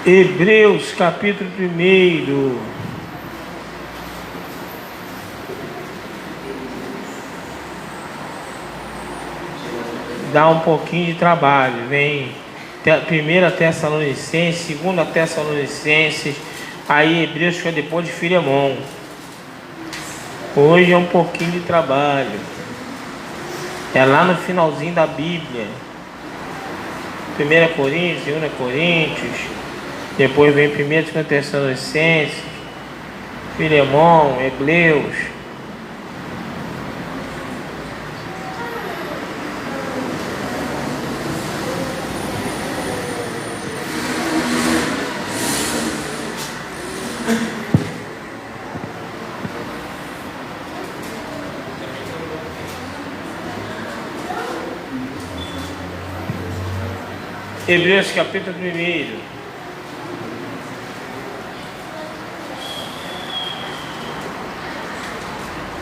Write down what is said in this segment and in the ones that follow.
Hebreus capítulo 1. Dá um pouquinho de trabalho. Vem 1 Tessalonicenses, 2 Tessalonicenses, aí Hebreus fica depois de Filemão. Hoje é um pouquinho de trabalho. É lá no finalzinho da Bíblia. 1 Coríntios, 2 Coríntios, depois vem 1 Tessalonicenses, Filemão, Hebreus. Hebreus capítulo 1.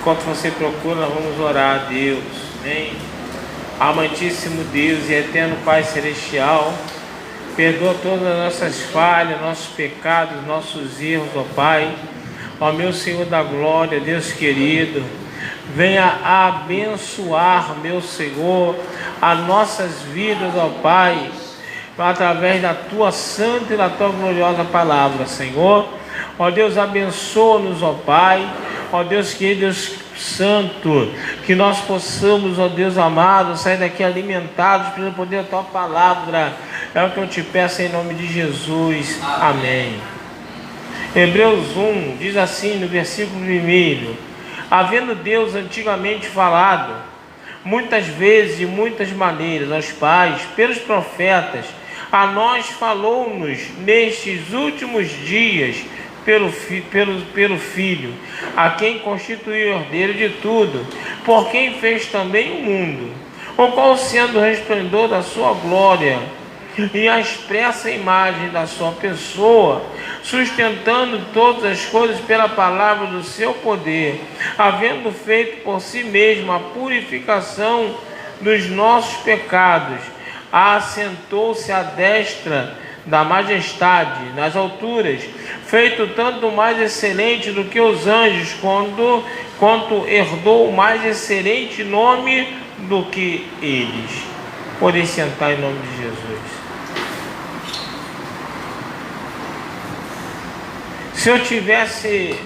Enquanto você procura, nós vamos orar a Deus. Amém? Amantíssimo Deus e eterno Pai Celestial, perdoa todas as nossas falhas, nossos pecados, nossos erros, ó Pai. Ó meu Senhor da glória, Deus querido, venha abençoar, meu Senhor, as nossas vidas, ó Pai, através da Tua santa e da Tua gloriosa palavra, Senhor. Ó Deus, abençoa-nos, ó Pai. Ó Deus querido, Deus santo, que nós possamos, ó Deus amado, sair daqui alimentados pelo poder da Tua palavra. É o que eu te peço em nome de Jesus. Amém. Hebreus 1 diz assim no versículo 1: havendo Deus antigamente falado muitas vezes, de muitas maneiras, aos pais, pelos profetas, a nós falou-nos nestes últimos dias pelo Filho, a quem constituiu herdeiro de tudo, por quem fez também o mundo, o qual, sendo o resplendor da sua glória e a expressa imagem da sua pessoa, sustentando todas as coisas pela palavra do seu poder, havendo feito por si mesmo a purificação dos nossos pecados, assentou-se à destra da majestade nas alturas, feito tanto mais excelente do que os anjos, quanto herdou o mais excelente nome do que eles. Podem sentar em nome de Jesus. Se eu tivesse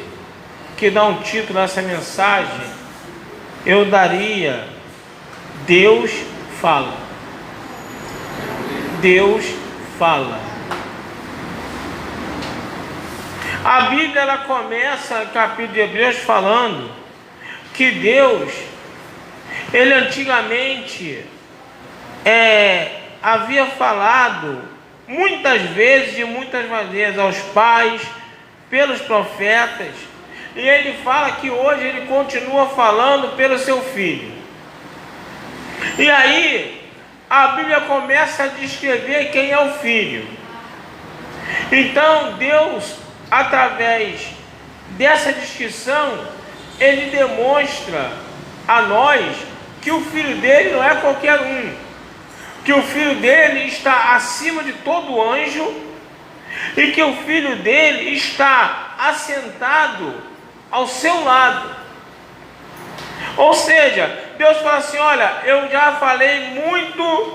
que dar um título a essa mensagem, eu daria: Deus fala. Deus fala. A Bíblia, ela começa, no capítulo de Hebreus, falando que Deus, ele antigamente havia falado muitas vezes, de muitas maneiras, aos pais, pelos profetas, e ele fala que hoje ele continua falando pelo seu Filho. E aí a Bíblia começa a descrever quem é o Filho. Então Deus, através dessa descrição, ele demonstra a nós que o Filho dele não é qualquer um, que o Filho dele está acima de todo anjo, e que o Filho dele está assentado ao seu lado. Ou seja, Deus fala assim: olha, eu já falei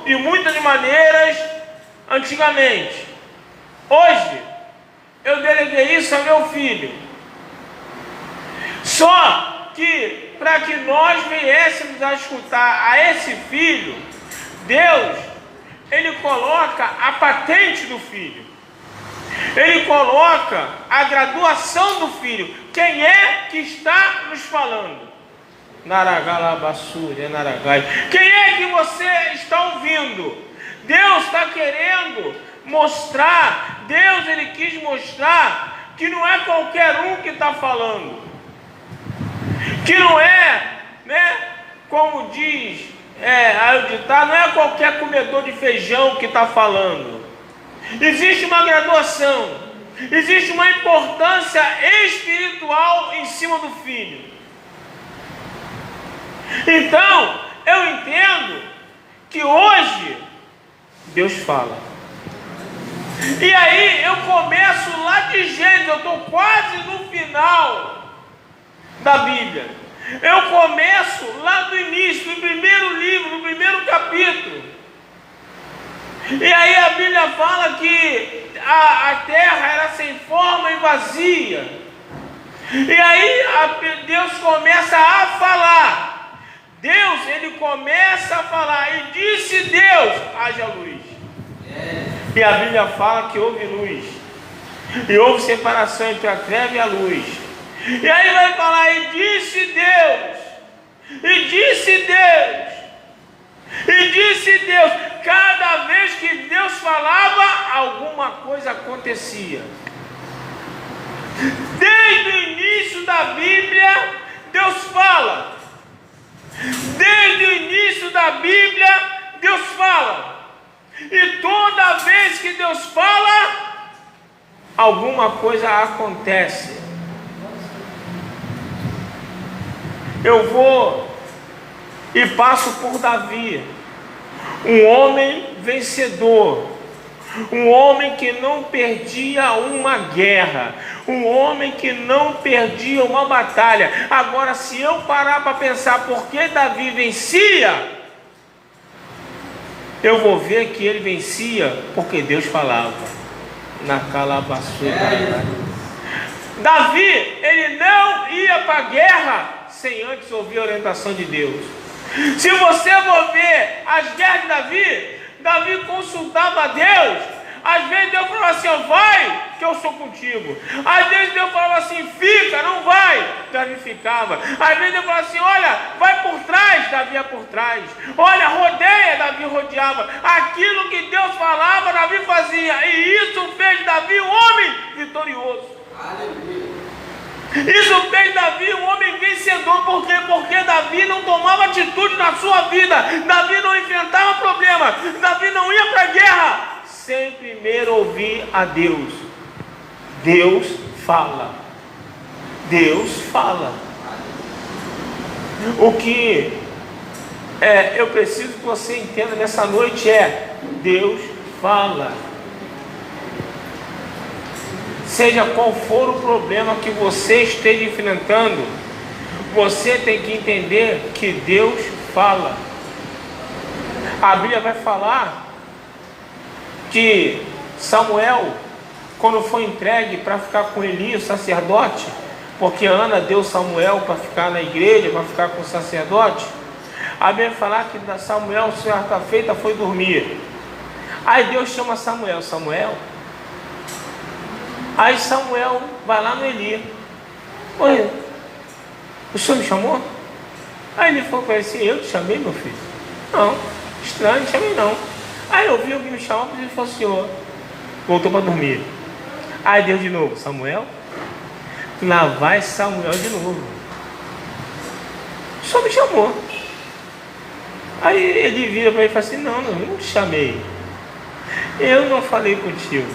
de muitas maneiras antigamente. Hoje eu deleguei isso ao meu Filho. Só que para que nós viéssemos a escutar a esse Filho, Deus, ele coloca a patente do Filho. Ele coloca a graduação do Filho. Quem é que está nos falando? Naragalabassúria, Naragai. Quem é que você está ouvindo? Deus está querendo mostrar, Deus, ele quis mostrar que não é qualquer um que está falando, que não é, como diz aí o ditado, não é qualquer comedor de feijão que está falando. Existe uma graduação, existe uma importância espiritual em cima do Filho. Então, eu entendo que hoje Deus fala. E aí eu começo lá de Gênesis, eu estou quase no final da Bíblia. Eu começo lá do início, no primeiro livro, no primeiro capítulo. E aí a Bíblia fala que a terra era sem forma e vazia. E aí Deus começa a falar. Deus, ele começa a falar. E disse Deus, haja luz. E a Bíblia fala que houve luz. E houve separação entre a treva e a luz. E aí vai falar, e disse Deus. E disse Deus. E disse Deus. Cada vez que Deus falava, alguma coisa acontecia. Desde o início da Bíblia, Deus fala. Desde o início da Bíblia, Deus fala. E toda vez que Deus fala, alguma coisa acontece. Eu vou e passo por Davi, um homem vencedor, um homem que não perdia uma guerra, um homem que não perdia uma batalha. Agora, se eu parar para pensar por que Davi vencia, eu vou ver que ele vencia porque Deus falava. Na calabaçuda. Davi, ele não ia para a guerra sem antes ouvir a orientação de Deus. Se você for ver as guerras de Davi, Davi consultava a Deus. Às vezes Deus falava assim, ó, vai, que eu sou contigo. Às vezes Deus falava assim, fica, não vai, Davi ficava. Às vezes Deus falava assim, olha, vai por trás, Davi ia por trás. Olha, rodeia, Davi rodeava. Aquilo que Deus falava, Davi fazia. E isso fez Davi um homem vitorioso. Aleluia. Isso fez Davi um homem vencedor. Por quê? Porque Davi não tomava atitude na sua vida. Davi não enfrentava problema. Davi não ia para a guerra sem primeiro ouvir a Deus. Deus fala. Deus fala. O que eu preciso que você entenda nessa noite é: Deus fala. Seja qual for o problema que você esteja enfrentando, você tem que entender que Deus fala. A Bíblia vai falar que Samuel, quando foi entregue para ficar com Eli, o sacerdote, porque Ana deu Samuel para ficar na igreja, para ficar com o sacerdote, a Bíblia vai falar que Samuel, certa feita, foi dormir. Aí Deus chama Samuel, Samuel. Aí Samuel vai lá no Eli. Oi, o senhor me chamou? Aí ele falou para ele assim, eu te chamei, meu filho? Não, estranho, não te chamei não. Aí eu vi alguém me chamar, mas ele falou, senhor, voltou para dormir. Aí Deus de novo, Samuel. Lá vai Samuel de novo. O senhor me chamou. Aí ele vira para ele e fala assim, não, eu não te chamei. Eu não falei contigo.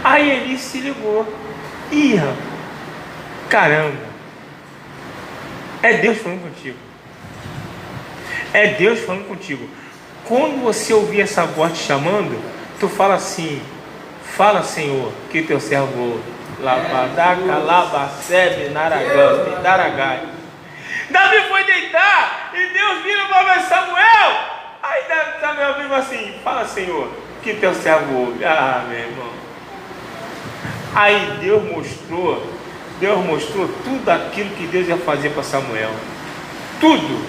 Aí ele se ligou. Ih, caramba, é Deus falando contigo. É Deus falando contigo. Quando você ouvir essa voz te chamando, tu fala assim, fala, Senhor, que teu servo ouve. Labadaca, labacebe, naragambe, daragai. Davi foi deitar e Deus vira para Samuel. Aí Samuel viu assim, fala, Senhor, que teu servo ouve. Ah, meu irmão. Aí Deus mostrou tudo aquilo que Deus ia fazer para Samuel. Tudo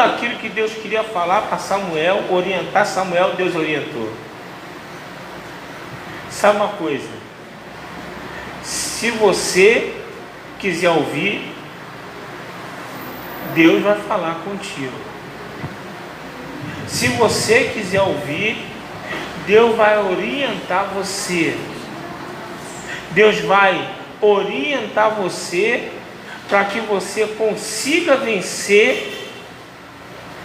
aquilo que Deus queria falar para Samuel, orientar Samuel, Deus orientou. Sabe uma coisa? Se você quiser ouvir, Deus vai falar contigo. Se você quiser ouvir, Deus vai orientar você. Deus vai orientar você para que você consiga vencer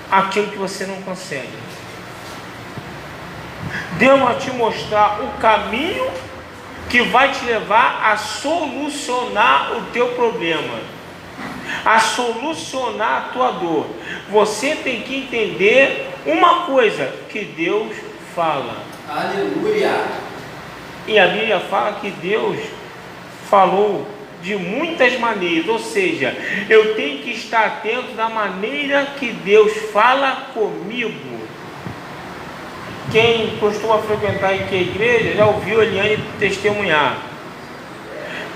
aquilo que você não consegue. Deus vai te mostrar o caminho que vai te levar a solucionar o teu problema, a solucionar a tua dor. Você tem que entender uma coisa, que Deus fala. Aleluia! E a Bíblia fala que Deus falou de muitas maneiras, ou seja, eu tenho que estar atento da maneira que Deus fala comigo. Quem costuma frequentar aqui a igreja já ouviu Eliane testemunhar.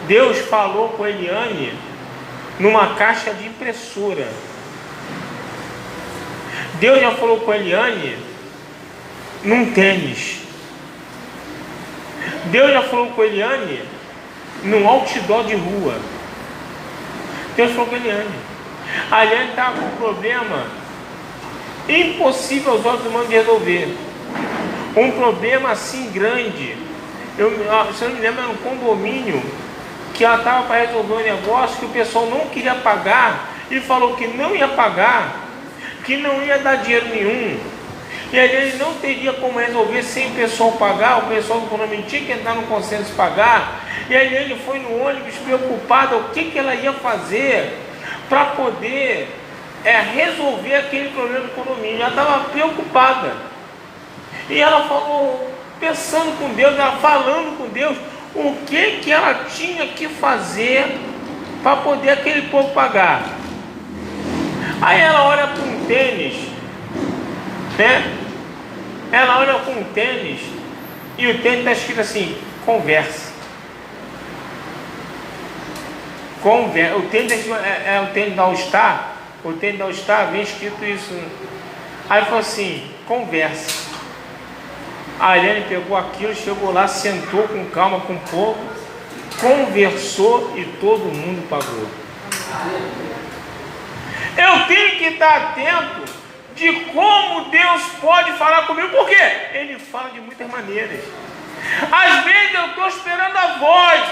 Deus falou com Eliane numa caixa de impressora. Deus já falou com Eliane num tênis. Deus já falou com Eliane num outdoor de rua. Deus falou com Eliane. A Eliane estava com um problema impossível aos olhos humanos de resolver. Um problema assim grande. Se eu não me lembro, era um condomínio que ela estava para resolver um negócio que o pessoal não queria pagar e falou que não ia pagar, que não ia dar dinheiro nenhum. E aí ele não teria como resolver sem o pessoal pagar, o pessoal do condomínio tinha que entrar no consenso de pagar. E aí ele foi no ônibus preocupado o que ela ia fazer para poder resolver aquele problema do condomínio. Ela estava preocupada. E ela falou, pensando com Deus, ela falando com Deus, o que ela tinha que fazer para poder aquele povo pagar. Aí ela olha para um tênis, né? Ela olha para um tênis e o tênis está escrito assim, conversa. O tênis é o tênis da All Star. O tênis da All Star vem escrito isso. Aí falou assim, conversa. A Eliane pegou aquilo, chegou lá, sentou com calma com o povo, conversou e todo mundo pagou. Eu tenho que estar atento de como Deus pode falar comigo, porque Ele fala de muitas maneiras. Às vezes eu estou esperando a voz,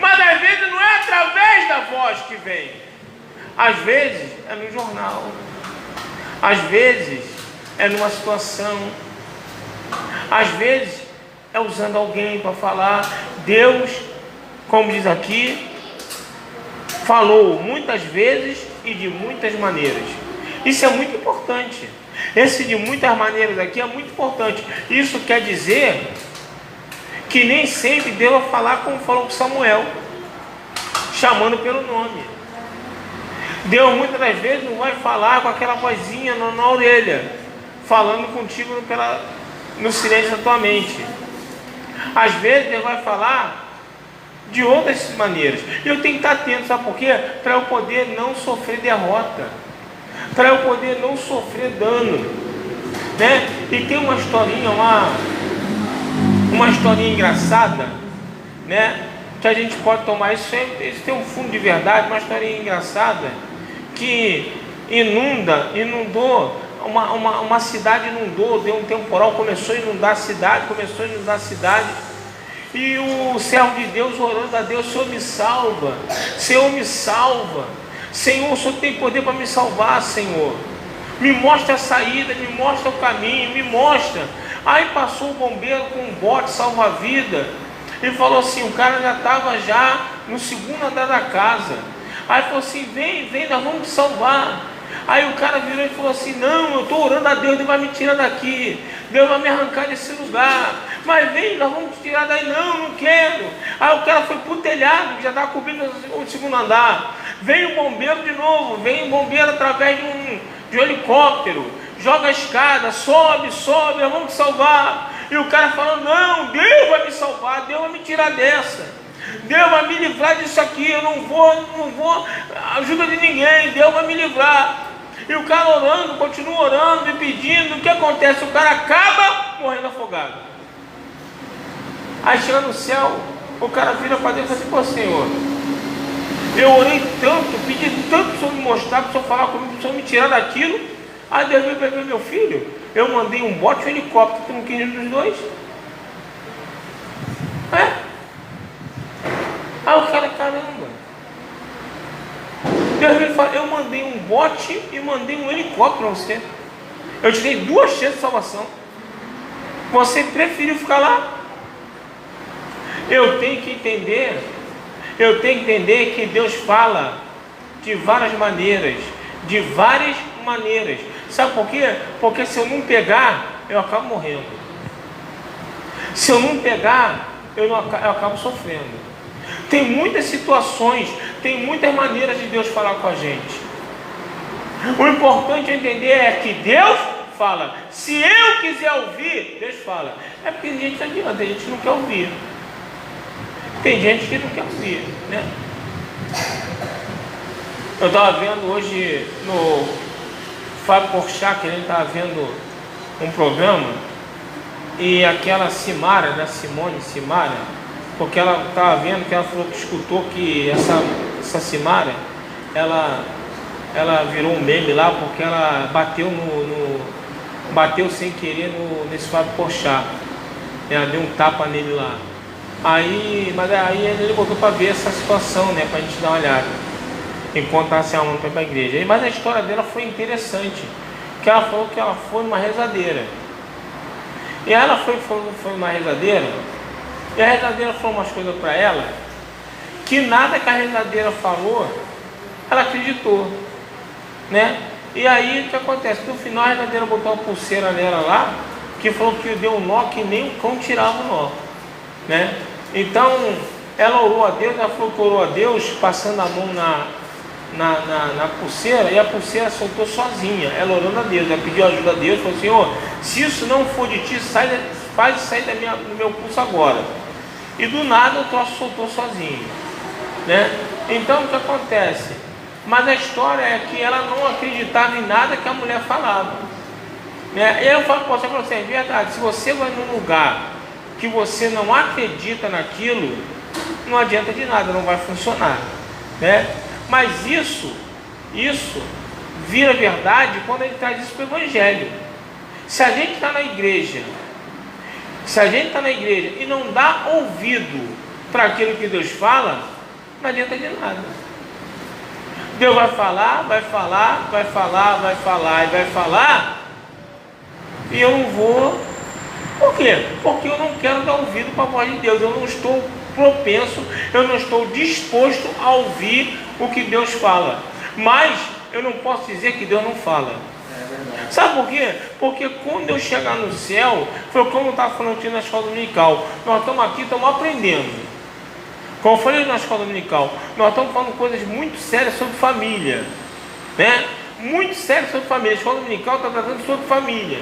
mas às vezes não é através da voz que vem. Às vezes é no jornal, às vezes é numa situação, às vezes é usando alguém para falar. Deus, como diz aqui, falou muitas vezes e de muitas maneiras. Isso é muito importante. Esse de muitas maneiras aqui é muito importante. Isso quer dizer que nem sempre Deus vai falar como falou com Samuel, chamando pelo nome. Deus muitas das vezes não vai falar com aquela vozinha na orelha, falando contigo no silêncio da tua mente. Às vezes Deus vai falar de outras maneiras. Eu tenho que estar atento, sabe por quê? Para eu poder não sofrer derrota, para eu poder não sofrer dano, né? E tem uma historinha, uma historinha engraçada, né? Que a gente pode tomar isso tem um fundo de verdade. Uma historinha engraçada que inundou uma cidade, deu um temporal, começou a inundar a cidade, e o servo de Deus orando a Deus, Senhor me salva, Senhor me salva, Senhor, o Senhor tem poder para me salvar, Senhor, me mostra a saída, me mostra o caminho, me mostra. Aí passou o bombeiro com um bote salva-vida, e falou assim, o cara já estava no segundo andar da casa. Aí falou assim, vem, nós vamos te salvar. Aí o cara virou e falou assim, não, eu estou orando a Deus, Deus vai me tirar daqui, Deus vai me arrancar desse lugar, mas vem, nós vamos te tirar daí. Não quero. Aí o cara foi pro telhado, que já estava cobrindo o segundo andar. Veio o bombeiro de novo, veio o bombeiro através de um helicóptero, joga a escada, sobe, nós vamos te salvar. E o cara falando, não, Deus vai me salvar, Deus vai me tirar dessa, Deus vai me livrar disso aqui, eu não vou ajuda de ninguém, Deus vai me livrar. E o cara orando, continua orando e pedindo. O que acontece? O cara acaba morrendo afogado. Aí chega no céu, o cara vira para Deus e fala assim, pô, Senhor, eu orei tanto, pedi tanto para o Senhor me mostrar, para o Senhor falar comigo, para o Senhor me tirar daquilo. Aí Deus veio para ver, meu filho, eu mandei um bote e um helicóptero, tu não quis nenhum dos dois? Aí o cara, caramba, Deus veio falar, eu mandei um bote e mandei um helicóptero para você, eu te dei 2 chances de salvação, você preferiu ficar lá. Eu tenho que entender que Deus fala de várias maneiras, Sabe por quê? Porque se eu não pegar eu acabo morrendo. Se eu não pegar, eu acabo sofrendo. Tem muitas situações, tem muitas maneiras de Deus falar com a gente. O importante entender é que Deus fala. Se eu quiser ouvir, Deus fala. É porque a gente não adianta, a gente não quer ouvir. Tem gente que não quer ouvir, né? Eu estava vendo hoje no Fábio Porchat, que ele estava vendo um programa, e aquela Simara, né, Simara, porque ela estava vendo que ela falou que escutou que essa Simara, ela virou um meme lá porque ela bateu bateu sem querer nesse Fábio Porchat. Ela deu um tapa nele lá. Mas aí ele botou para ver essa situação, né, para a gente dar uma olhada, enquanto ela se arrumando para ir para a igreja. Mas a história dela foi interessante, que ela falou que ela foi uma rezadeira. E ela foi uma rezadeira, e a rezadeira falou umas coisas para ela, que nada que a rezadeira falou, ela acreditou, né? E aí o que acontece? No final a rezadeira botou uma pulseira nela lá, que falou que deu um nó que nem o cão tirava o nó, né? Então ela orou a Deus, ela falou que orou a Deus, passando a mão na pulseira, e a pulseira soltou sozinha. Ela orando a Deus, ela pediu ajuda a Deus, falou: Senhor, se isso não for de ti, faz sair do meu pulso agora. E do nada o troço soltou sozinho, né? Então o que acontece? Mas a história é que ela não acreditava em nada que a mulher falava, né? E eu falo para você, é verdade, se você vai num lugar que você não acredita naquilo, não adianta de nada, não vai funcionar, né? Mas isso vira verdade quando ele traz isso para o Evangelho. Se a gente está na igreja, e não dá ouvido para aquilo que Deus fala, não adianta de nada. Deus vai falar, e eu não vou. Por quê? Porque eu não quero dar ouvido para a voz de Deus. Eu não estou propenso, eu não estou disposto a ouvir o que Deus fala. Mas eu não posso dizer que Deus não fala. Sabe por quê? Porque quando eu chegar no céu, foi como eu estava falando aqui na escola dominical, nós estamos aqui, estamos aprendendo. Como eu falei na escola dominical, nós estamos falando coisas muito sérias sobre família, né? Muito sérias sobre família. A escola dominical está tratando sobre família,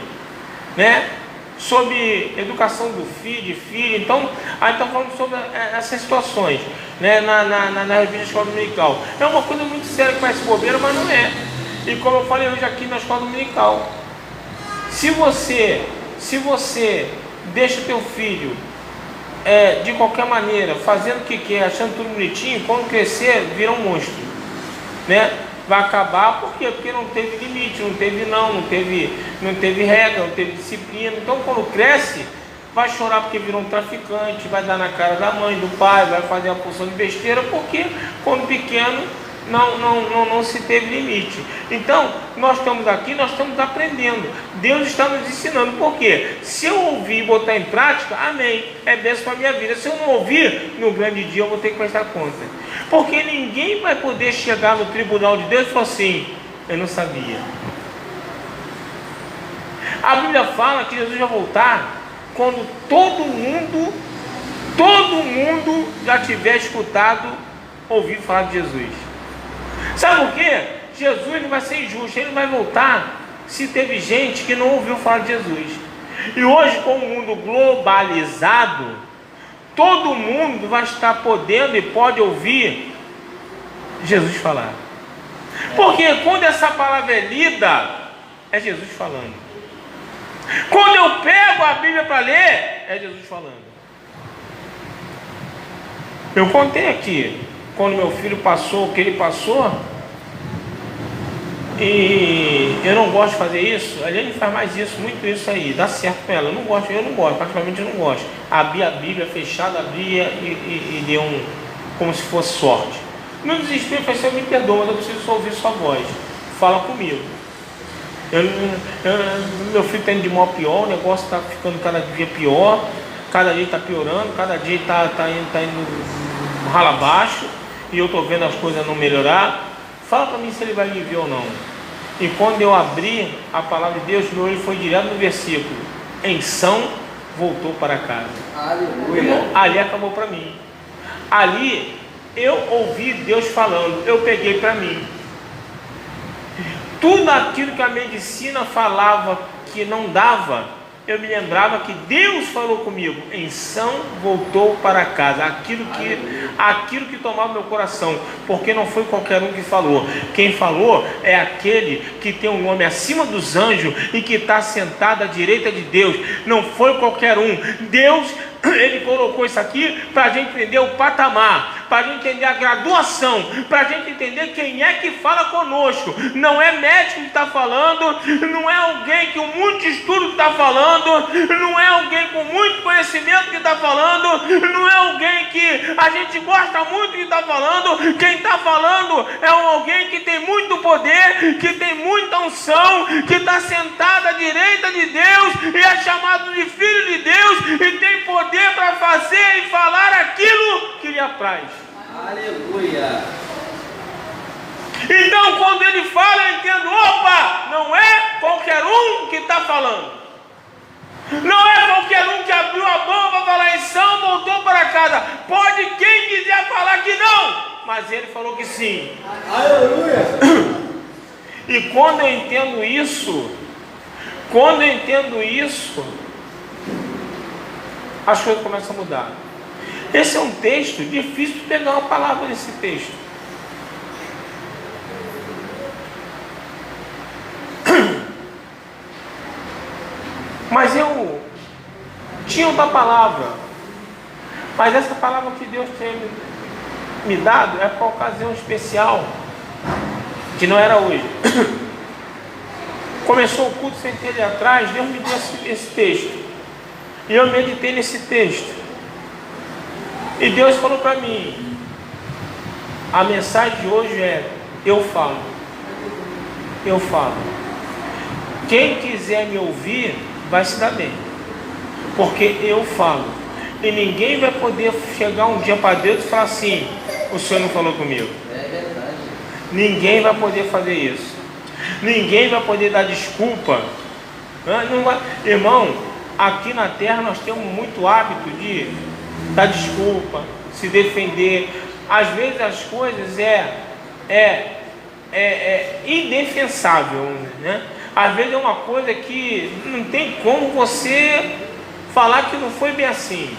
né? Sobre educação do filho, de filho. Então, aí estamos falando sobre essas situações, né? Na revista Escola Dominical. É uma coisa muito séria que parece bobeira, mas não é. E como eu falei hoje aqui na Escola Dominical, se você deixa o teu filho de qualquer maneira, fazendo o que quer, achando tudo bonitinho, quando crescer, vira um monstro, né? Vai acabar, por quê? Porque não teve limite, não teve regra, não teve disciplina. Então quando cresce, vai chorar porque virou um traficante, vai dar na cara da mãe, do pai, vai fazer uma porção de besteira, porque quando pequeno não se teve limite. Então nós estamos aqui, nós estamos aprendendo, Deus está nos ensinando. Por quê? Se eu ouvir e botar em prática, amém, é bênção para a minha vida. Se eu não ouvir, no grande dia eu vou ter que prestar conta, porque ninguém vai poder chegar no tribunal de Deus e falar assim: eu não sabia. A Bíblia fala que Jesus vai voltar quando todo mundo já tiver escutado, ouvido falar de Jesus. Sabe por quê? Jesus não vai ser injusto, ele vai voltar se teve gente que não ouviu falar de Jesus. E hoje, com o mundo globalizado, todo mundo vai estar podendo e pode ouvir Jesus falar. Porque quando essa palavra é lida, é Jesus falando. Quando eu pego a Bíblia para ler, é Jesus falando. Eu contei aqui, quando meu filho passou o que ele passou, e eu não gosto de fazer isso. A gente faz mais isso, muito isso aí, dá certo com ela. Eu não gosto, particularmente eu não gosto. Abri a Bíblia fechada, abria e deu como se fosse sorte. No desespero, eu falei: Senhor, me perdoa, mas eu preciso só ouvir sua voz, fala comigo. Meu filho está indo de mal a pior, o negócio está ficando cada dia pior, cada dia está piorando, cada dia está indo rala abaixo, e eu estou vendo as coisas não melhorar. Fala para mim se ele vai me ver ou não. E quando eu abri a palavra de Deus, meu olho foi direto no versículo. em São, voltou para casa. Aleluia. Irmão, ali acabou para mim. Ali eu ouvi Deus falando, eu peguei para mim. Tudo aquilo que a medicina falava que não dava, eu me lembrava que Deus falou comigo. Em São, voltou para casa. Aquilo que tomava meu coração, porque não foi qualquer um que falou. Quem falou é aquele que tem um nome acima dos anjos e que está sentado à direita de Deus. Não foi qualquer um. Deus, Ele colocou isso aqui para a gente entender o patamar, para a gente entender a graduação, para a gente entender quem é que fala conosco. Não é médico que está falando, não é alguém que com muito estudo está falando, não é alguém com muito conhecimento que está falando, não é alguém que a gente gosta muito que está falando. Quem está falando é alguém que tem muito poder, que tem muita unção, que está sentado à direita de Deus e é chamado de filho de Deus e tem poder para fazer e falar aquilo que lhe apraz. Aleluia. Então, quando ele fala, eu entendo: opa, não é qualquer um que está falando. Não é qualquer um que abriu a boca para falar em São, voltou para casa. Pode quem quiser falar que não, mas ele falou que sim. Aleluia. E quando eu entendo isso, as coisas começam a mudar. Esse é um texto difícil de pegar uma palavra nesse texto. Mas eu tinha outra palavra. Mas essa palavra que Deus tem me dado é para ocasião especial, que não era hoje. Começou o culto sem ter ali atrás, Deus me deu esse texto. E eu meditei nesse texto. E Deus falou para mim: a mensagem de hoje é: eu falo. Eu falo. Quem quiser me ouvir vai se dar bem, porque eu falo. E ninguém vai poder chegar um dia para Deus e falar assim: o Senhor não falou comigo. É verdade. Ninguém vai poder fazer isso. Ninguém vai poder dar desculpa. Não vai. Irmão, aqui na terra nós temos muito hábito de dar desculpa, se defender. Às vezes as coisas é indefensável, né? Às vezes é uma coisa que não tem como você falar que não foi bem assim.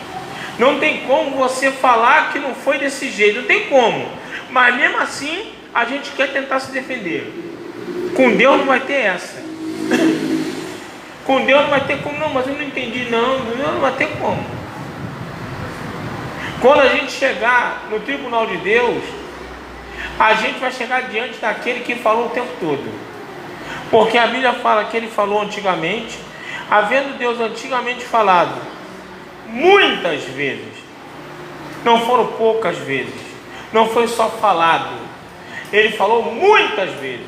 Não tem como você falar que não foi desse jeito. Não tem como. Mas mesmo assim, a gente quer tentar se defender. Com Deus não vai ter essa. Com Deus não vai ter como. Não, mas eu não entendi. Não vai ter como. Quando a gente chegar no tribunal de Deus, a gente vai chegar diante daquele que falou o tempo todo. Porque a Bíblia fala que ele falou antigamente, havendo Deus antigamente falado muitas vezes, não foram poucas vezes, não foi só falado, ele falou muitas vezes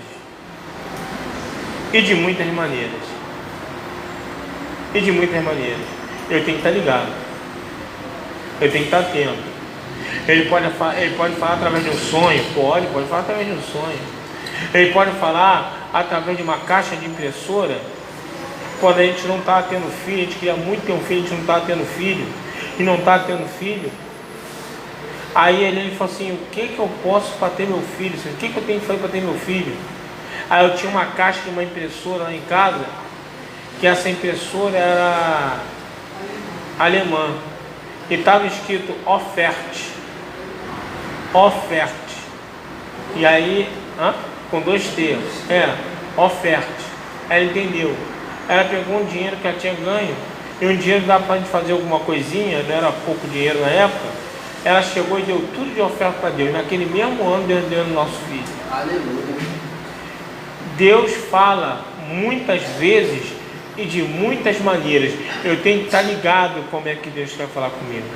e de muitas maneiras. Eu tenho que estar ligado, eu tenho que estar atento. Ele pode falar através de um sonho, pode falar através de um sonho. Ele pode falar através de uma caixa de impressora. Quando a gente não está tendo filho, a gente queria muito ter um filho, a gente não está tendo filho, e não está tendo filho. Aí ele falou assim: o que eu posso para ter meu filho? O que eu tenho que fazer para ter meu filho? Aí eu tinha uma caixa de uma impressora lá em casa, que essa impressora era alemã, e estava escrito offerte. E aí, com 2 T, offerte. Ela entendeu. Ela pegou um dinheiro que ela tinha ganho, e um dinheiro dava para a gente fazer alguma coisinha, não era pouco dinheiro na época. Ela chegou e deu tudo de oferta para Deus. Naquele mesmo ano, Deus deu no nosso filho. Aleluia. Deus fala muitas vezes e de muitas maneiras. Eu tenho que estar ligado como é que Deus quer falar comigo.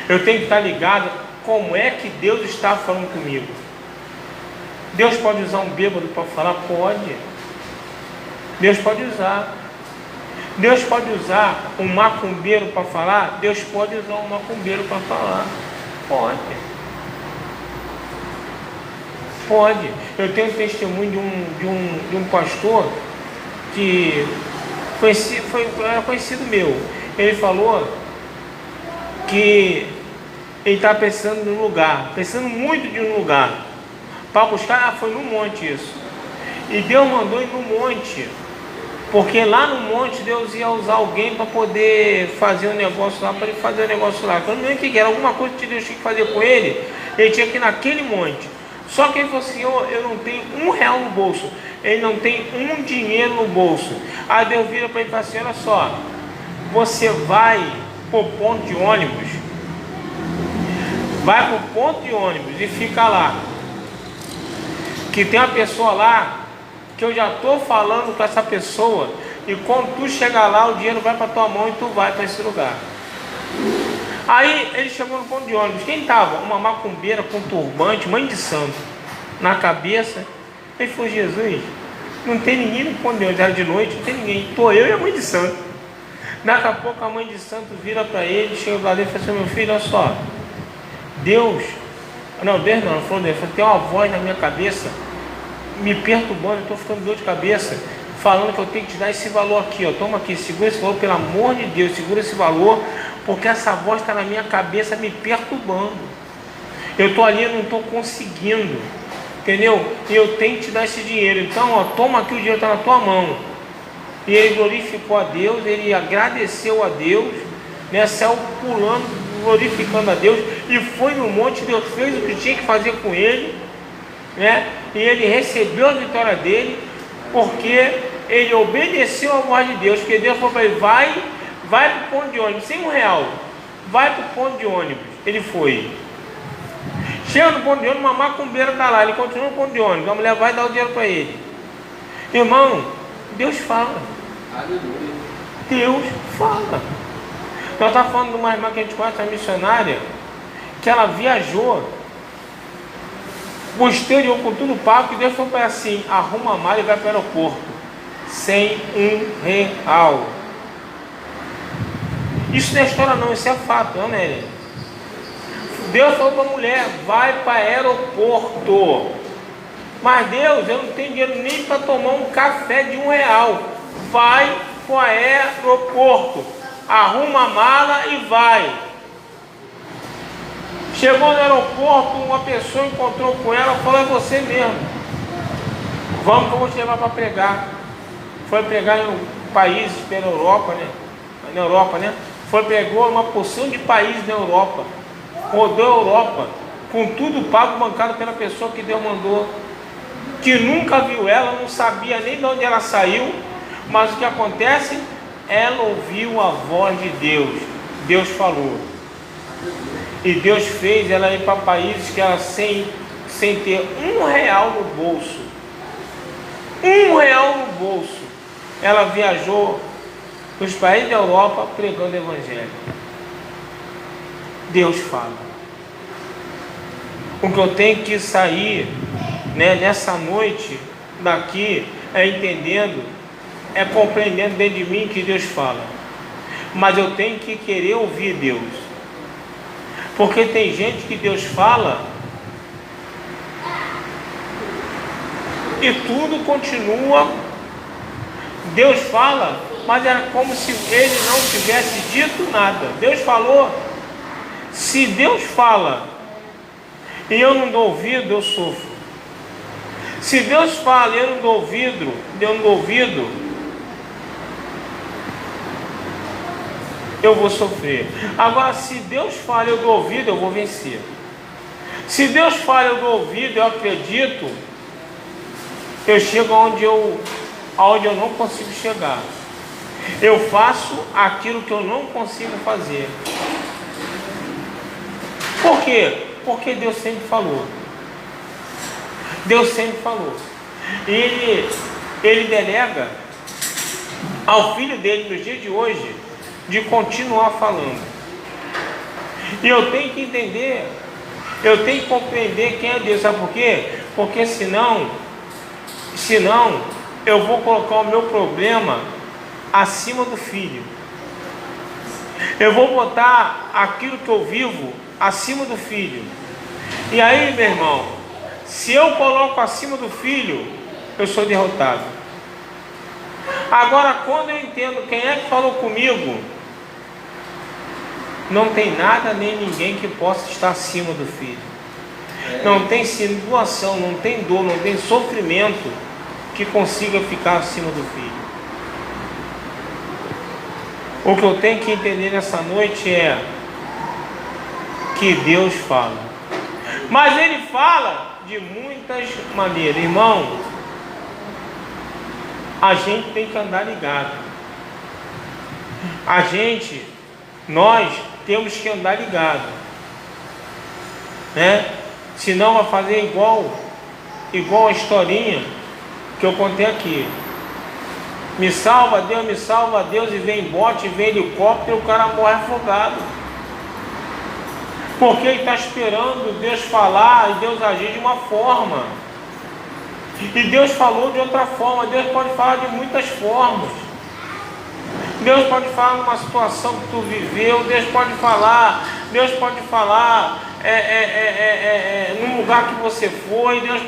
Eu tenho que estar ligado como é que Deus está falando comigo. Deus pode usar um bêbado para falar? Pode. Deus pode usar. Deus pode usar um macumbeiro para falar? Deus pode usar um macumbeiro para falar. Pode. Eu tenho testemunho de um pastor que Era conhecido meu. Ele falou que ele está precisando de um lugar, precisando muito de um lugar para buscar. Foi no monte isso. E Deus mandou ir no monte, porque lá no monte Deus ia usar alguém para poder fazer um negócio lá, para ele fazer um negócio lá. Eu não lembro o que era, alguma coisa que Deus tinha que fazer com ele. Ele tinha que ir naquele monte. Só que ele falou assim: eu não tenho R$1 no bolso. Ele não tem um dinheiro no bolso. Aí Deus vira para ele e fala assim: olha só, você vai para o ponto de ônibus, vai para o ponto de ônibus e fica lá, que tem uma pessoa lá que eu já estou falando com essa pessoa, e quando tu chegar lá o dinheiro vai para tua mão e tu vai para esse lugar. Aí ele chegou no ponto de ônibus. Quem estava? Uma macumbeira com turbante, mãe de santo, na cabeça. Ele falou: Jesus, não tem ninguém no ponto de ônibus, era de noite, não tem ninguém, estou eu e a mãe de santo. Daqui a pouco a mãe de santo vira para ele, chega para ele e fala assim: meu filho, olha só, Deus não, falou Deus, tem uma voz na minha cabeça me perturbando, eu estou ficando dor de cabeça, falando que eu tenho que te dar esse valor aqui, ó, toma aqui, segura esse valor, pelo amor de Deus, segura esse valor, porque essa voz está na minha cabeça me perturbando. Eu estou ali, eu não estou conseguindo, entendeu? E eu tenho que te dar esse dinheiro. Então, ó, toma aqui, o dinheiro está na tua mão. E ele glorificou a Deus, ele agradeceu a Deus, né? Saiu pulando, glorificando a Deus, e foi no monte. Deus fez o que tinha que fazer com ele, né? E ele recebeu a vitória dele, porque ele obedeceu a voz de Deus. Porque Deus falou para ele: vai para o ponto de ônibus, sem R$1, vai para o ponto de ônibus. Ele foi. Chega no ponto de ônibus, uma macumbeira está lá, ele continua no ponto de ônibus, a mulher vai dar o dinheiro para ele. Irmão, Deus fala. Aleluia. Deus fala. Nós estávamos falando de uma irmã que a gente conhece, uma missionária, que ela viajou o exterior com tudo pago, que Deus falou para ela assim: arruma a mala e vai para o aeroporto, sem R$1. Isso não é história não, isso é fato, não, né? Deus falou para a mulher: vai para o aeroporto. Mas Deus, eu não tenho dinheiro nem para tomar um café de R$1. Vai para o aeroporto, arruma a mala e vai. Chegou no aeroporto, uma pessoa encontrou com ela e falou: é você mesmo, vamos que eu vou te levar para pregar. Foi pregar em países pela Europa, né? Na Europa, né? Pegou uma porção de países na Europa, rodou a Europa, com tudo pago, bancado pela pessoa que Deus mandou, que nunca viu ela, não sabia nem de onde ela saiu, mas o que acontece? Ela ouviu a voz de Deus, Deus falou, e Deus fez ela ir para países que ela sem ter R$1 no bolso, R$1 no bolso, ela viajou os países da Europa pregando o Evangelho. Deus fala. O que eu tenho que sair, né, nessa noite daqui é entendendo, é compreendendo dentro de mim que Deus fala. Mas eu tenho que querer ouvir Deus, porque tem gente que Deus fala e tudo continua. Deus fala, mas era como se ele não tivesse dito nada. Deus falou. Se Deus fala e eu não dou ouvido, eu sofro. Se Deus fala e eu não dou ouvido, eu vou sofrer. Agora, se Deus fala e eu dou ouvido, eu vou vencer. Se Deus fala e eu dou ouvido, eu acredito, eu chego aonde eu não consigo chegar. Eu faço aquilo que eu não consigo fazer. Por quê? Porque Deus sempre falou. Deus sempre falou. E Ele delega ao Filho dele nos dias de hoje de continuar falando. E eu tenho que entender, eu tenho que compreender quem é Deus. Sabe por quê? Porque senão eu vou colocar o meu problema acima do Filho. Eu vou botar aquilo que eu vivo acima do Filho. E aí, meu irmão, se eu coloco acima do Filho, eu sou derrotado. Agora, quando eu entendo quem é que falou comigo, não tem nada nem ninguém que possa estar acima do Filho. Não tem situação, não tem dor, não tem sofrimento que consiga ficar acima do Filho. O que eu tenho que entender nessa noite é que Deus fala, mas Ele fala de muitas maneiras. Irmão, a gente tem que andar ligado. Nós temos que andar ligado, né? Senão vai fazer igual a historinha que eu contei aqui. Me salva Deus, e vem bote, e vem helicóptero, e o cara morre afogado. Porque ele está esperando Deus falar e Deus agir de uma forma. E Deus falou de outra forma. Deus pode falar de muitas formas. Deus pode falar numa situação que tu viveu. Deus pode falar num lugar que você foi. Deus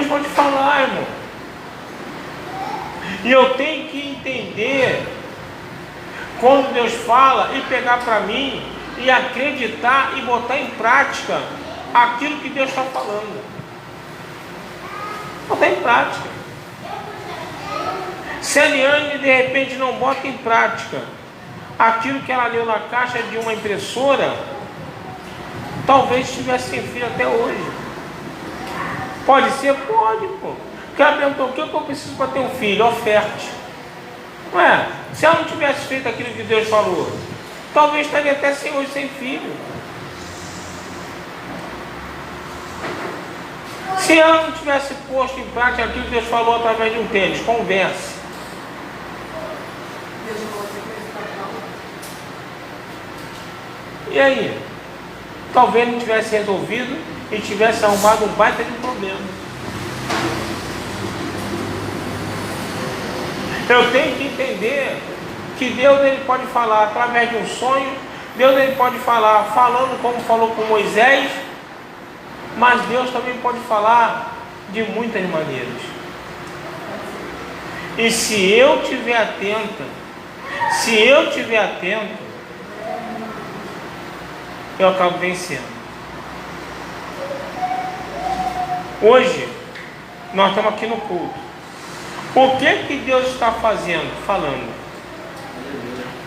pode falar, irmão. E eu tenho que entender quando Deus fala e pegar para mim e acreditar e botar em prática aquilo que Deus está falando. Botar em prática. Se a Eliane de repente não bota em prática aquilo que ela leu na caixa de uma impressora, talvez estivesse sem filho até hoje. Pode ser? Pode, pô. Porque ela perguntou: o que eu preciso para ter um filho? Oferte. Não é? Se ela não tivesse feito aquilo que Deus falou, talvez estaria até hoje sem filho. Se ela não tivesse posto em prática aquilo que Deus falou através de um tênis, converse. E aí? Talvez não tivesse resolvido e tivesse arrumado um baita de problema. Eu tenho que entender que Deus ele pode falar através de um sonho. Deus ele pode falar falando como falou com Moisés. Mas Deus também pode falar de muitas maneiras. E se eu estiver atento, eu acabo vencendo. Hoje, nós estamos aqui no culto. O que Deus está falando?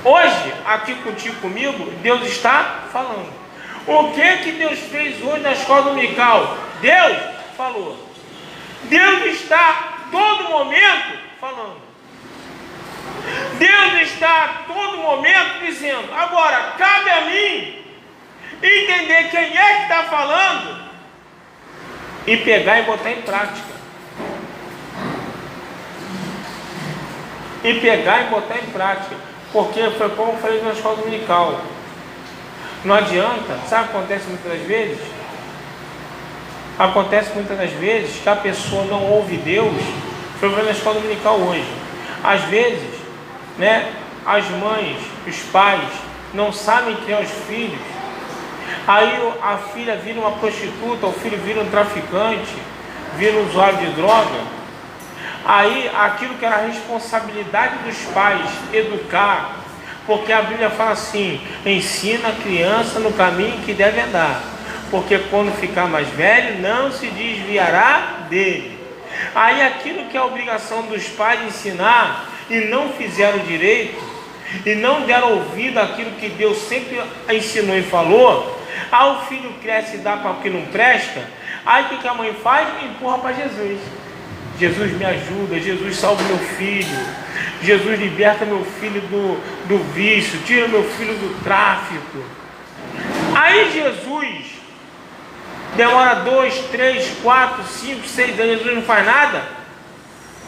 Hoje, aqui contigo, comigo, Deus está falando. O que Deus fez hoje na escola dominical? Deus falou. Deus está todo momento falando. Deus está a todo momento dizendo. Agora, cabe a mim entender quem é que está falando e pegar e botar em prática. Porque foi como eu falei na escola dominical. Não adianta, sabe o que acontece muitas das vezes? Acontece muitas das vezes que a pessoa não ouve Deus. Foi o que eu falei na escola dominical hoje. Às vezes, né, as mães, os pais não sabem criar os filhos. Aí a filha vira uma prostituta, o filho vira um traficante, vira um usuário de droga. Aí aquilo que era a responsabilidade dos pais, educar, porque a Bíblia fala assim: ensina a criança no caminho que deve andar, porque quando ficar mais velho não se desviará dele. Aí aquilo que é a obrigação dos pais ensinar e não fizeram direito, e não deram ouvido àquilo que Deus sempre ensinou e falou, aí o filho cresce e dá para o que não presta. Aí o que a mãe faz? Empurra para Jesus. Jesus me ajuda, Jesus salva meu filho, Jesus liberta meu filho do vício, tira meu filho do tráfico. Aí Jesus demora 2, 3, 4, 5, 6 anos, Jesus não faz nada.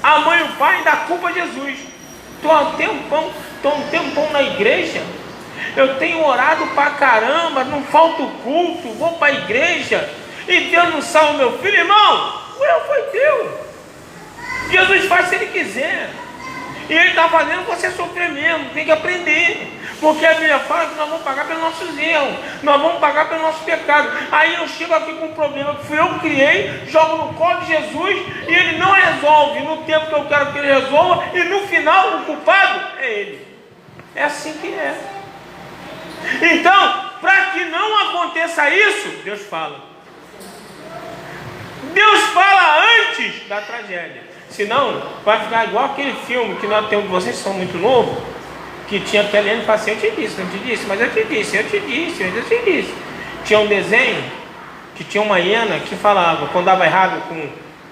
A mãe e o pai ainda culpam Jesus. Estou há um tempão na igreja, eu tenho orado pra caramba, não falta o culto, vou para a igreja e Deus não salva meu filho. Irmão, o erro foi teu. Jesus faz se ele quiser. E ele está fazendo você sofrer mesmo, tem que aprender. Porque a Bíblia fala que nós vamos pagar pelos nossos erros, nós vamos pagar pelos nossos pecados. Aí eu chego aqui com um problema que fui eu que criei, jogo no colo de Jesus e ele não resolve no tempo que eu quero que ele resolva, e no final o culpado é ele. É assim que é. Então, para que não aconteça isso, Deus fala. Deus fala antes da tragédia. Senão, vai ficar igual aquele filme que nós temos, vocês são muito novos, que tinha aquele ano e fala assim, eu te disse, não te disse, mas eu te disse. Tinha um desenho que tinha uma hiena que falava, quando dava errado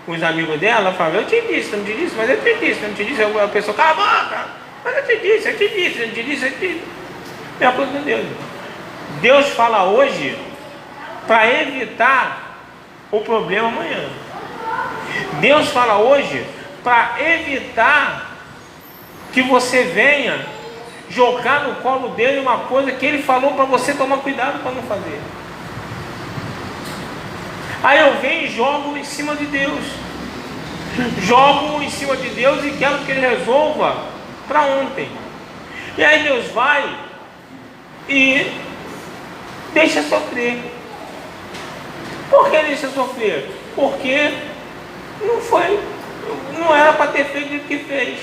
com os amigos dela, ela falava, eu te disse, não te disse, mas eu te disse, não te disse. A pessoa, cala a boca, mas eu te disse, não te disse. É a coisa de Deus. Deus fala hoje para evitar o problema amanhã. Deus fala hoje para evitar que você venha jogar no colo dele uma coisa que ele falou para você tomar cuidado para não fazer. Aí eu venho e jogo em cima de Deus. Jogo em cima de Deus e quero que ele resolva para ontem. E aí Deus vai e deixa sofrer. Por que deixa sofrer? Porque não era para ter feito o que fez.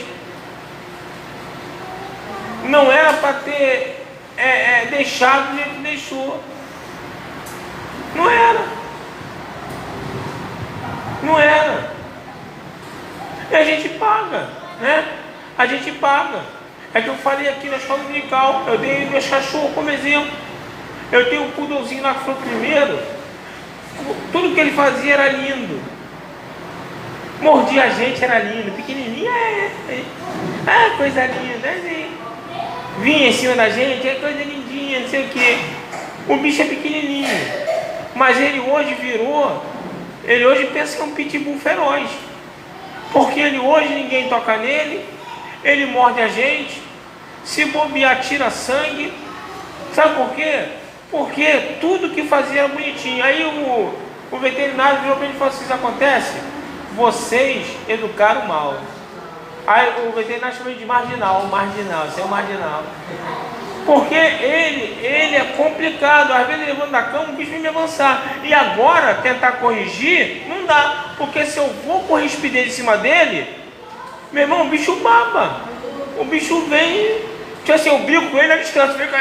Não era para ter deixado do jeito que deixou. Não era. E a gente paga, né? A gente paga. É que eu falei aqui na escola dominical, eu dei meus cachorros como exemplo. Eu tenho um poodlezinho lá que foi o primeiro. Tudo que ele fazia era lindo. Mordia a gente, era lindo. Pequenininho, coisa linda, assim. Vinha em cima da gente, é coisa lindinha, não sei o que. O bicho é pequenininho, mas ele hoje pensa que é um pitbull feroz. Porque ele hoje ninguém toca nele, ele morde a gente, se bobear tira sangue. Sabe por quê? Porque tudo que fazia era bonitinho. Aí o veterinário virou para ele e falou assim, isso acontece? Vocês educaram mal. Aí o veterinário chamou ele de marginal, esse é o marginal. Porque ele é complicado, às vezes ele levanta da cama, o bicho vem me avançar. E agora, tentar corrigir, não dá. Porque se eu vou com rispidez em cima dele, meu irmão, o bicho baba. O bicho vem, tipo assim, eu brigo com ele na distância, fica,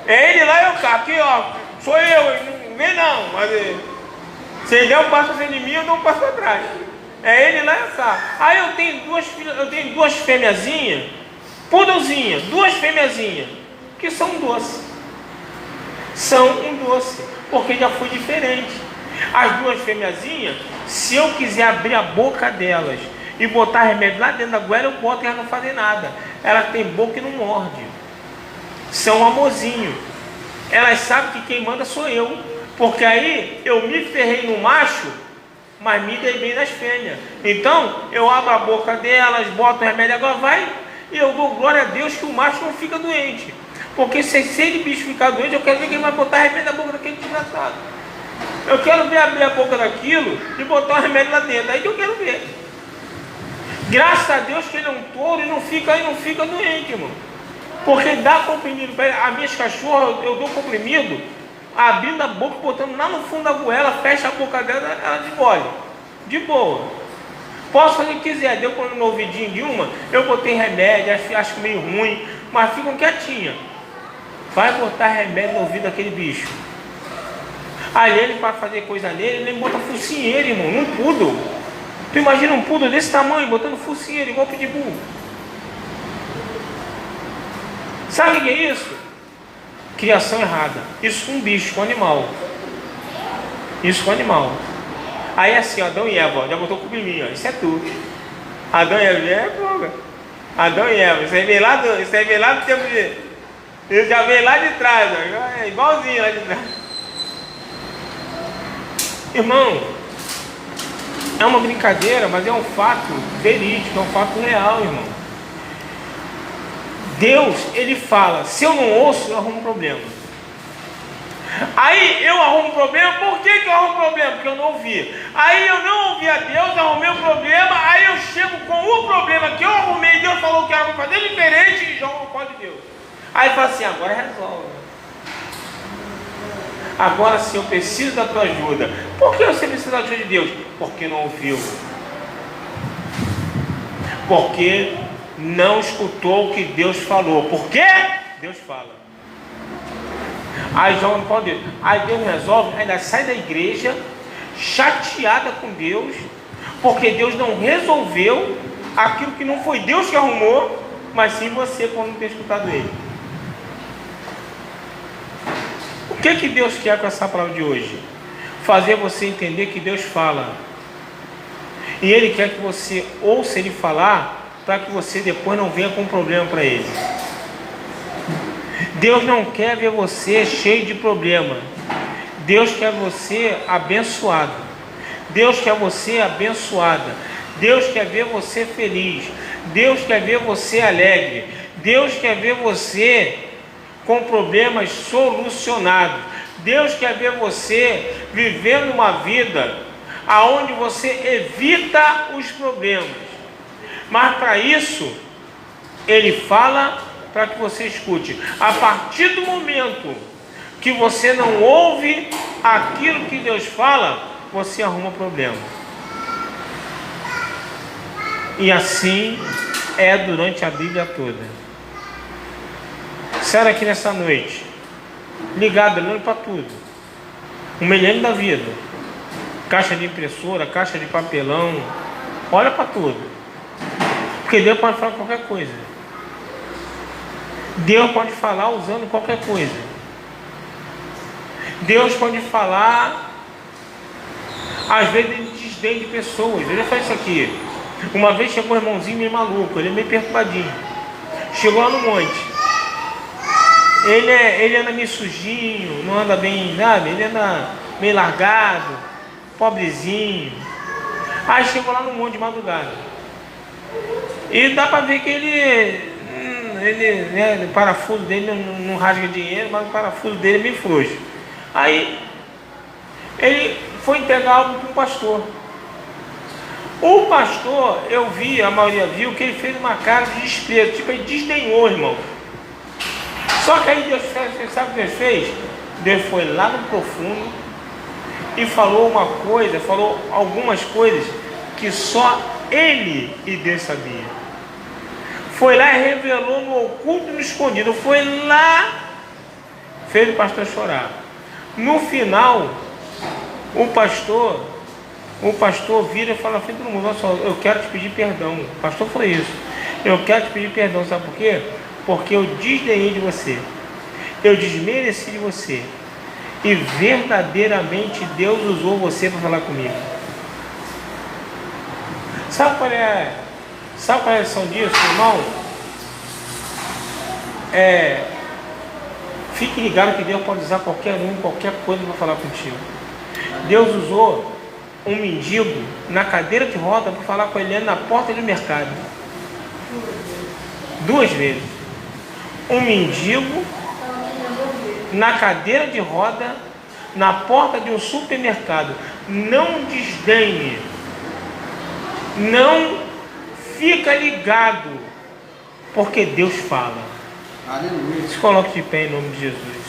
é ele lá e eu cá, aqui ó, sou eu, não vem não, mas se ele der um passo assim de mim, eu dou um passo atrás. É ele lá e eu cá. Aí eu tenho duas fêmeazinhas, poodlezinhas, duas fêmeazinhas, que são um doce. São um doce, porque já foi diferente. As duas fêmeazinhas, se eu quiser abrir a boca delas e botar remédio lá dentro da goela, eu boto e elas não fazem nada. Elas têm boca e não morde. São um amorzinho. Elas sabem que quem manda sou eu. Porque aí eu me ferrei no macho, mas me dei bem nas fêmeas. Então eu abro a boca delas, boto o remédio, agora vai. E eu dou glória a Deus que o macho não fica doente. Porque se ele bicho ficar doente, eu quero ver quem vai botar remédio na boca daquele desgraçado. Eu quero ver abrir a boca daquilo e botar o remédio lá dentro. Aí que eu quero ver. Graças a Deus que ele é um touro e não fica doente, irmão. Porque dá comprimido para ele. As minhas cachorras, eu dou comprimido, abrindo a boca, botando lá no fundo da goela, fecha a boca dela, ela engole. De boa. Posso fazer o que quiser. Deu no ouvidinho de uma, eu botei remédio, acho meio ruim, mas ficam quietinha. Vai botar remédio no ouvido daquele bicho. Aí ele, para fazer coisa nele, ele bota focinheiro, irmão, num poodle. Tu imagina um poodle desse tamanho, botando focinheiro, igual pitbull. Sabe o que é isso? Criação errada. Isso com um bicho, com um animal. Isso com um animal. Aí assim, Adão e Eva, já botou culpa em mim, ó. Isso é tu. Adão e Eva, Adão e Eva, isso aí veio lá do tempo de... Ele já veio lá de trás, ó. É igualzinho lá de trás. Irmão, é uma brincadeira, mas é um fato verídico, é um fato real, irmão. Deus, ele fala, se eu não ouço, eu arrumo um problema. Aí eu arrumo problema. Por que eu arrumo problema? Porque eu não ouvi. Aí eu não ouvi a Deus, arrumei o problema. Aí eu chego com o problema que eu arrumei. Deus falou que era para fazer diferente e jogo no colo de Deus. Aí fala assim: agora resolve. Agora sim eu preciso da tua ajuda. Por que você precisa da ajuda de Deus? Porque não ouviu. Porque não escutou o que Deus falou. Por quê? Deus fala. Aí joga no colo de Deus. Aí Deus resolve, ainda sai da igreja chateada com Deus, porque Deus não resolveu aquilo que não foi Deus que arrumou, mas sim você, por não ter escutado Ele. O que Deus quer com essa palavra de hoje? Fazer você entender que Deus fala. E Ele quer que você ouça Ele falar, para que você depois não venha com problema para Ele. Deus não quer ver você cheio de problema. Deus quer você abençoado. Deus quer você abençoada. Deus quer ver você feliz. Deus quer ver você alegre. Deus quer ver você com problemas solucionados. Deus quer ver você vivendo uma vida aonde você evita os problemas. Mas para isso, Ele fala para que você escute. A partir do momento que você não ouve aquilo que Deus fala, você arruma problema. E assim é durante a Bíblia toda. Será aqui nessa noite, ligado, olhando para tudo, um milhão da vida, caixa de impressora, caixa de papelão, olha para tudo, porque Deus pode falar qualquer coisa. Deus pode falar usando qualquer coisa. Deus pode falar, às vezes, ele desdém de pessoas. Eu já falei isso aqui. Uma vez chegou um irmãozinho meio maluco, ele é meio perturbadinho. Chegou lá no monte. Ele anda meio sujinho, não anda bem, sabe? Ele anda meio largado, pobrezinho. Aí chegou lá no monte de madrugada. E dá para ver que ele o parafuso dele não rasga dinheiro, mas o parafuso dele é meio frouxo. Aí ele foi entregar algo para um pastor. O pastor, eu vi, a maioria viu, que ele fez uma cara de desprezo, tipo, ele desdenhou, irmão. Só que aí Deus fez, sabe o que Deus fez? Deus foi lá no profundo e falou algumas coisas que só ele e Deus sabia. Foi lá e revelou no oculto e no escondido. Foi lá, fez o pastor chorar. No final, o pastor vira e fala assim para todo mundo: olha só, eu quero te pedir perdão. O pastor falou isso. Eu quero te pedir perdão, sabe por quê? Porque eu desdenhei de você. Eu desmereci de você. E verdadeiramente Deus usou você para falar comigo. Sabe qual é a lição disso, irmão? Fique ligado que Deus pode usar qualquer coisa para falar contigo. Deus usou um mendigo na cadeira de roda para falar com ele na porta do mercado. 2 vezes. Um mendigo na cadeira de roda na porta de um supermercado. Não desdenhe. Não fica ligado, porque Deus fala. Aleluia. Se coloque de pé em nome de Jesus.